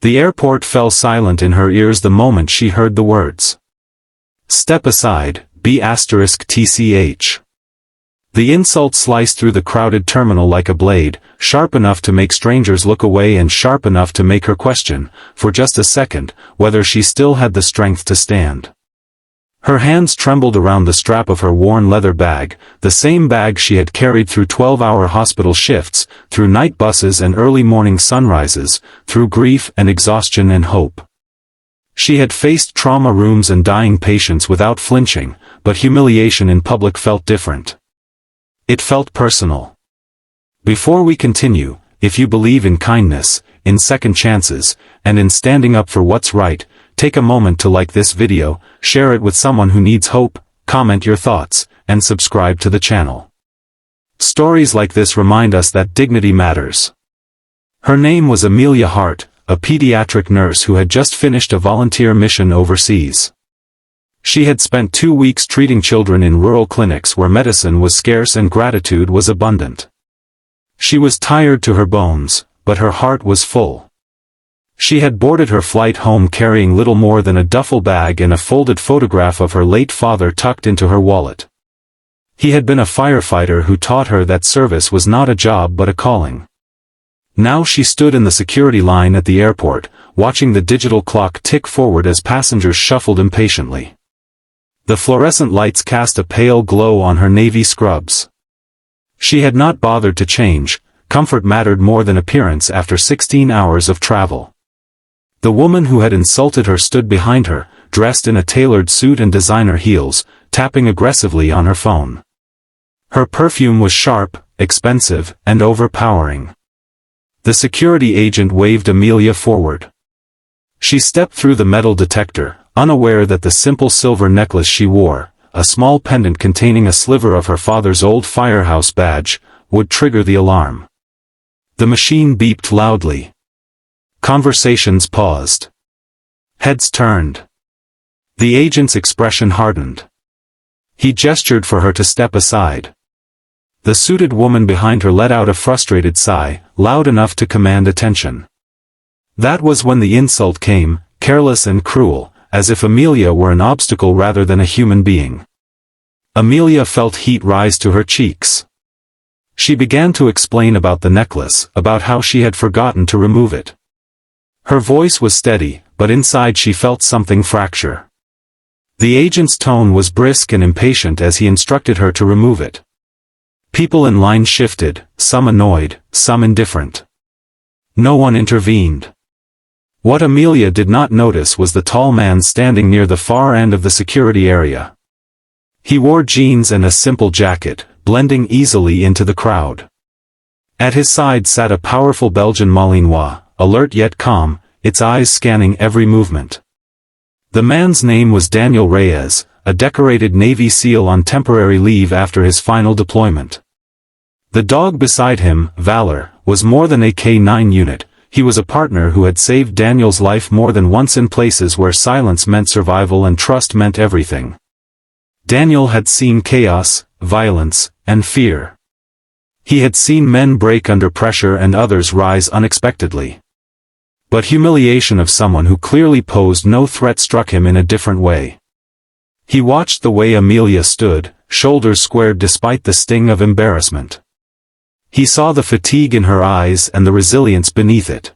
The airport fell silent in her ears the moment she heard the words. "Step aside, B*TCH. The insult sliced through the crowded terminal like a blade, sharp enough to make strangers look away and sharp enough to make her question, for just a second, whether she still had the strength to stand. Her hands trembled around the strap of her worn leather bag, the same bag she had carried through 12-hour hospital shifts, through night buses and early morning sunrises, through grief and exhaustion and hope. She had faced trauma rooms and dying patients without flinching, but humiliation in public felt different. It felt personal. Before we continue, if you believe in kindness, in second chances, and in standing up for what's right, take a moment to like this video, share it with someone who needs hope, comment your thoughts, and subscribe to the channel. Stories like this remind us that dignity matters. Her name was Amelia Hart, a pediatric nurse who had just finished a volunteer mission overseas. She had spent 2 weeks treating children in rural clinics where medicine was scarce and gratitude was abundant. She was tired to her bones, but her heart was full. She had boarded her flight home carrying little more than a duffel bag and a folded photograph of her late father tucked into her wallet. He had been a firefighter who taught her that service was not a job but a calling. Now she stood in the security line at the airport, watching the digital clock tick forward as passengers shuffled impatiently. The fluorescent lights cast a pale glow on her navy scrubs. She had not bothered to change, comfort mattered more than appearance after 16 hours of travel. The woman who had insulted her stood behind her, dressed in a tailored suit and designer heels, tapping aggressively on her phone. Her perfume was sharp, expensive, and overpowering. The security agent waved Amelia forward. She stepped through the metal detector, unaware that the simple silver necklace she wore, a small pendant containing a sliver of her father's old firehouse badge, would trigger the alarm. The machine beeped loudly. Conversations paused. Heads turned. The agent's expression hardened. He gestured for her to step aside. The suited woman behind her let out a frustrated sigh, loud enough to command attention. That was when the insult came, careless and cruel, as if Amelia were an obstacle rather than a human being. Amelia felt heat rise to her cheeks. She began to explain about the necklace, about how she had forgotten to remove it. Her voice was steady, but inside she felt something fracture. The agent's tone was brisk and impatient as he instructed her to remove it. People in line shifted, some annoyed, some indifferent. No one intervened. What Amelia did not notice was the tall man standing near the far end of the security area. He wore jeans and a simple jacket, blending easily into the crowd. At his side sat a powerful Belgian Malinois, alert yet calm, its eyes scanning every movement. The man's name was Daniel Reyes, a decorated Navy SEAL on temporary leave after his final deployment. The dog beside him, Valor, was more than a K-9 unit. He was a partner who had saved Daniel's life more than once in places where silence meant survival and trust meant everything. Daniel had seen chaos, violence, and fear. He had seen men break under pressure and others rise unexpectedly. But humiliation of someone who clearly posed no threat struck him in a different way. He watched the way Amelia stood, shoulders squared despite the sting of embarrassment. He saw the fatigue in her eyes and the resilience beneath it.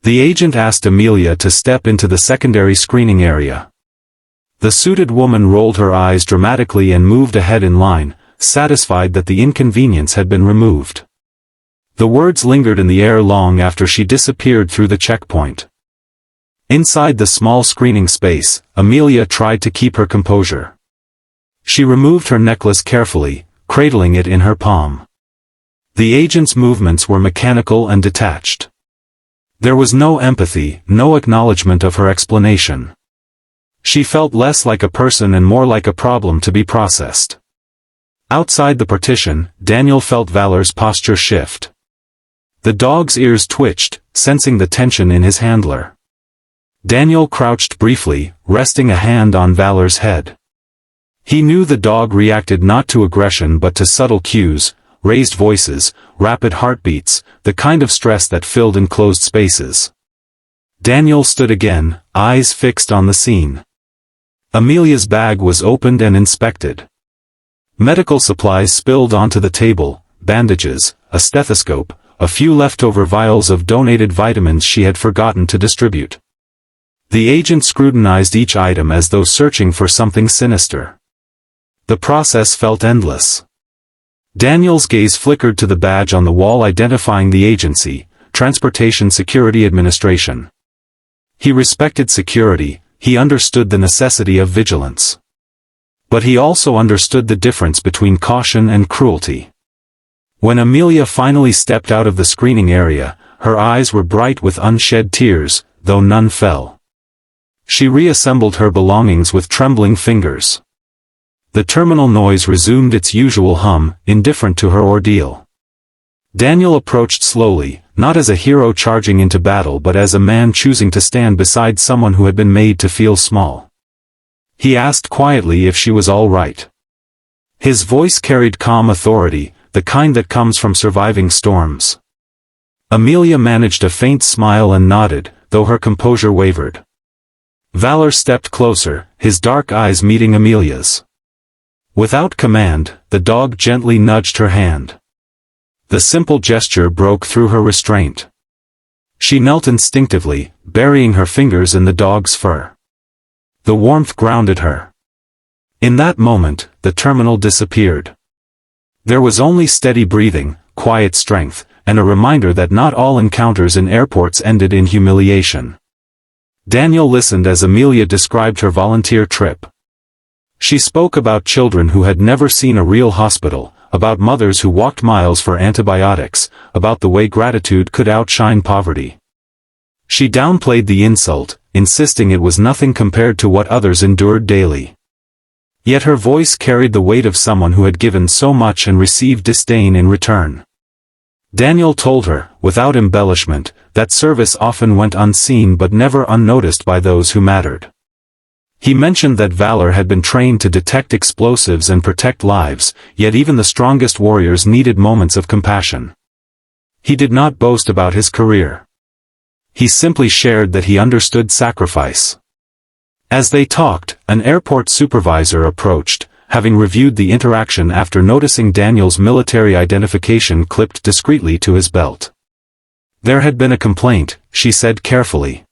The agent asked Amelia to step into the secondary screening area. The suited woman rolled her eyes dramatically and moved ahead in line, satisfied that the inconvenience had been removed. The words lingered in the air long after she disappeared through the checkpoint. Inside the small screening space, Amelia tried to keep her composure. She removed her necklace carefully, cradling it in her palm. The agent's movements were mechanical and detached. There was no empathy, no acknowledgement of her explanation. She felt less like a person and more like a problem to be processed. Outside the partition, Daniel felt Valor's posture shift. The dog's ears twitched, sensing the tension in his handler. Daniel crouched briefly, resting a hand on Valor's head. He knew the dog reacted not to aggression but to subtle cues, raised voices, rapid heartbeats, the kind of stress that filled enclosed spaces. Daniel stood again, eyes fixed on the scene. Amelia's bag was opened and inspected. Medical supplies spilled onto the table, bandages, a stethoscope, a few leftover vials of donated vitamins she had forgotten to distribute. The agent scrutinized each item as though searching for something sinister. The process felt endless. Daniel's gaze flickered to the badge on the wall identifying the agency, Transportation Security Administration. He respected security, he understood the necessity of vigilance. But he also understood the difference between caution and cruelty. When Amelia finally stepped out of the screening area, her eyes were bright with unshed tears, though none fell. She reassembled her belongings with trembling fingers. The terminal noise resumed its usual hum, indifferent to her ordeal. Daniel approached slowly, not as a hero charging into battle but as a man choosing to stand beside someone who had been made to feel small. He asked quietly if she was all right. His voice carried calm authority, the kind that comes from surviving storms. Amelia managed a faint smile and nodded, though her composure wavered. Valor stepped closer, his dark eyes meeting Amelia's. Without command, the dog gently nudged her hand. The simple gesture broke through her restraint. She knelt instinctively, burying her fingers in the dog's fur. The warmth grounded her. In that moment, the terminal disappeared. There was only steady breathing, quiet strength, and a reminder that not all encounters in airports ended in humiliation. Daniel listened as Amelia described her volunteer trip. She spoke about children who had never seen a real hospital, about mothers who walked miles for antibiotics, about the way gratitude could outshine poverty. She downplayed the insult, insisting it was nothing compared to what others endured daily. Yet her voice carried the weight of someone who had given so much and received disdain in return. Daniel told her, without embellishment, that service often went unseen but never unnoticed by those who mattered. He mentioned that Valor had been trained to detect explosives and protect lives, yet even the strongest warriors needed moments of compassion. He did not boast about his career. He simply shared that he understood sacrifice. As they talked, an airport supervisor approached, having reviewed the interaction after noticing Daniel's military identification clipped discreetly to his belt. There had been a complaint, she said carefully.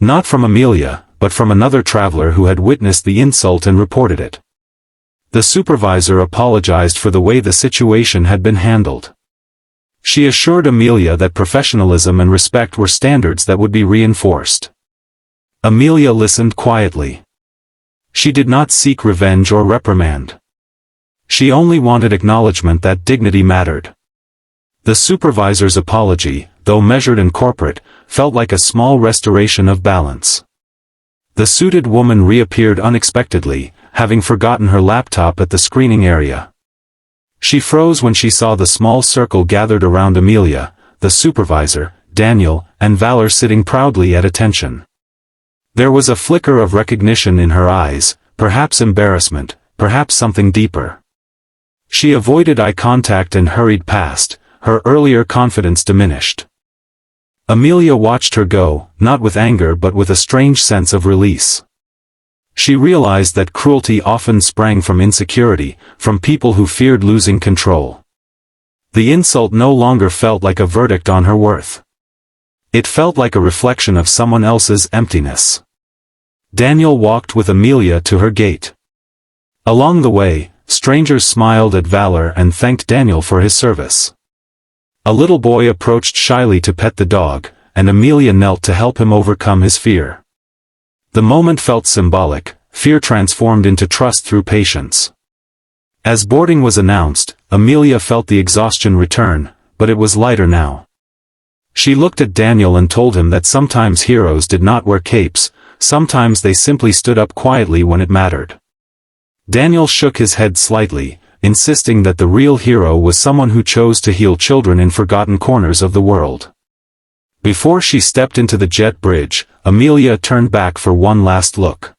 Not from Amelia, but from another traveler who had witnessed the insult and reported it. The supervisor apologized for the way the situation had been handled. She assured Amelia that professionalism and respect were standards that would be reinforced. Amelia listened quietly. She did not seek revenge or reprimand. She only wanted acknowledgement that dignity mattered. The supervisor's apology, though measured and corporate, felt like a small restoration of balance. The suited woman reappeared unexpectedly, having forgotten her laptop at the screening area. She froze when she saw the small circle gathered around Amelia, the supervisor, Daniel, and Valor sitting proudly at attention. There was a flicker of recognition in her eyes, perhaps embarrassment, perhaps something deeper. She avoided eye contact and hurried past, her earlier confidence diminished. Amelia watched her go, not with anger but with a strange sense of release. She realized that cruelty often sprang from insecurity, from people who feared losing control. The insult no longer felt like a verdict on her worth. It felt like a reflection of someone else's emptiness. Daniel walked with Amelia to her gate. Along the way, strangers smiled at Valor and thanked Daniel for his service. A little boy approached shyly to pet the dog, and Amelia knelt to help him overcome his fear. The moment felt symbolic, fear transformed into trust through patience. As boarding was announced, Amelia felt the exhaustion return, but it was lighter now. She looked at Daniel and told him that sometimes heroes did not wear capes, sometimes they simply stood up quietly when it mattered. Daniel shook his head slightly, insisting that the real hero was someone who chose to heal children in forgotten corners of the world. Before she stepped into the jet bridge, Amelia turned back for one last look.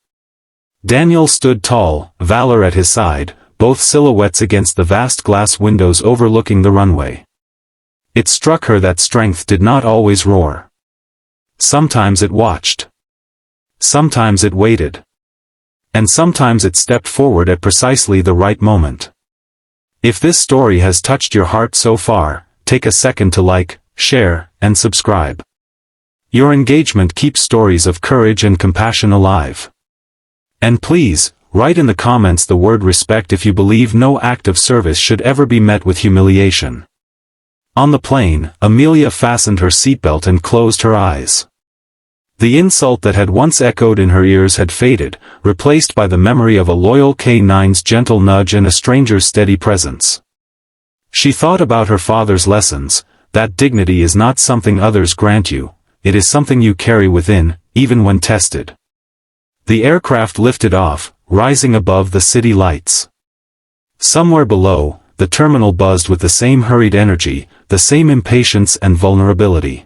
Daniel stood tall, Valor at his side, both silhouettes against the vast glass windows overlooking the runway. It struck her that strength did not always roar. Sometimes it watched. Sometimes it waited. And sometimes it stepped forward at precisely the right moment. If this story has touched your heart so far, take a second to like, share, and subscribe. Your engagement keeps stories of courage and compassion alive. And please, write in the comments the word respect if you believe no act of service should ever be met with humiliation. On the plane, Amelia fastened her seatbelt and closed her eyes. The insult that had once echoed in her ears had faded, replaced by the memory of a loyal K-9's gentle nudge and a stranger's steady presence. She thought about her father's lessons, that dignity is not something others grant you, it is something you carry within, even when tested. The aircraft lifted off, rising above the city lights. Somewhere below, the terminal buzzed with the same hurried energy, the same impatience and vulnerability.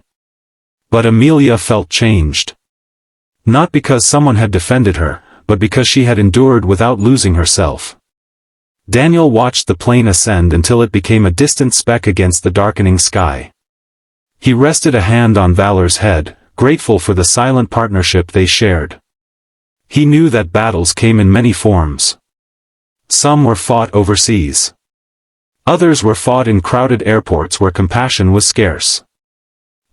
But Amelia felt changed. Not because someone had defended her, but because she had endured without losing herself. Daniel watched the plane ascend until it became a distant speck against the darkening sky. He rested a hand on Valor's head, grateful for the silent partnership they shared. He knew that battles came in many forms. Some were fought overseas. Others were fought in crowded airports where compassion was scarce.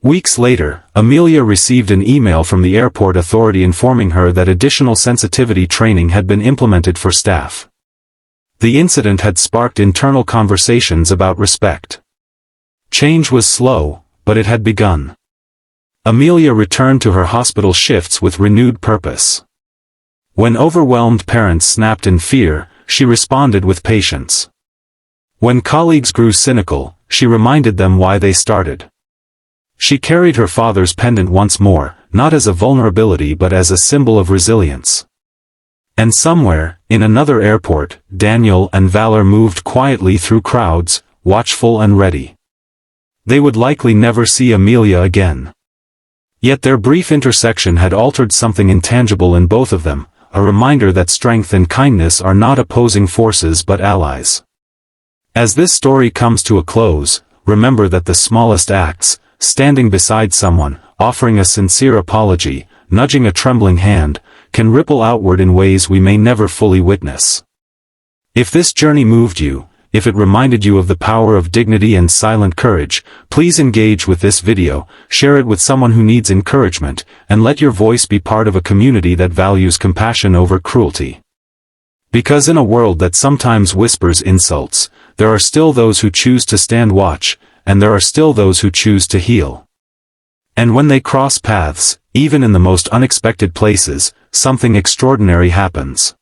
Weeks later, Amelia received an email from the airport authority informing her that additional sensitivity training had been implemented for staff. The incident had sparked internal conversations about respect. Change was slow, but it had begun. Amelia returned to her hospital shifts with renewed purpose. When overwhelmed parents snapped in fear, she responded with patience. When colleagues grew cynical, she reminded them why they started. She carried her father's pendant once more, not as a vulnerability but as a symbol of resilience. And somewhere, in another airport, Daniel and Valor moved quietly through crowds, watchful and ready. They would likely never see Amelia again. Yet their brief intersection had altered something intangible in both of them, a reminder that strength and kindness are not opposing forces but allies. As this story comes to a close, remember that the smallest acts, standing beside someone, offering a sincere apology, nudging a trembling hand, can ripple outward in ways we may never fully witness. If this journey moved you, if it reminded you of the power of dignity and silent courage, please engage with this video, share it with someone who needs encouragement, and let your voice be part of a community that values compassion over cruelty. Because in a world that sometimes whispers insults, there are still those who choose to stand watch, and there are still those who choose to heal. And when they cross paths, even in the most unexpected places, something extraordinary happens.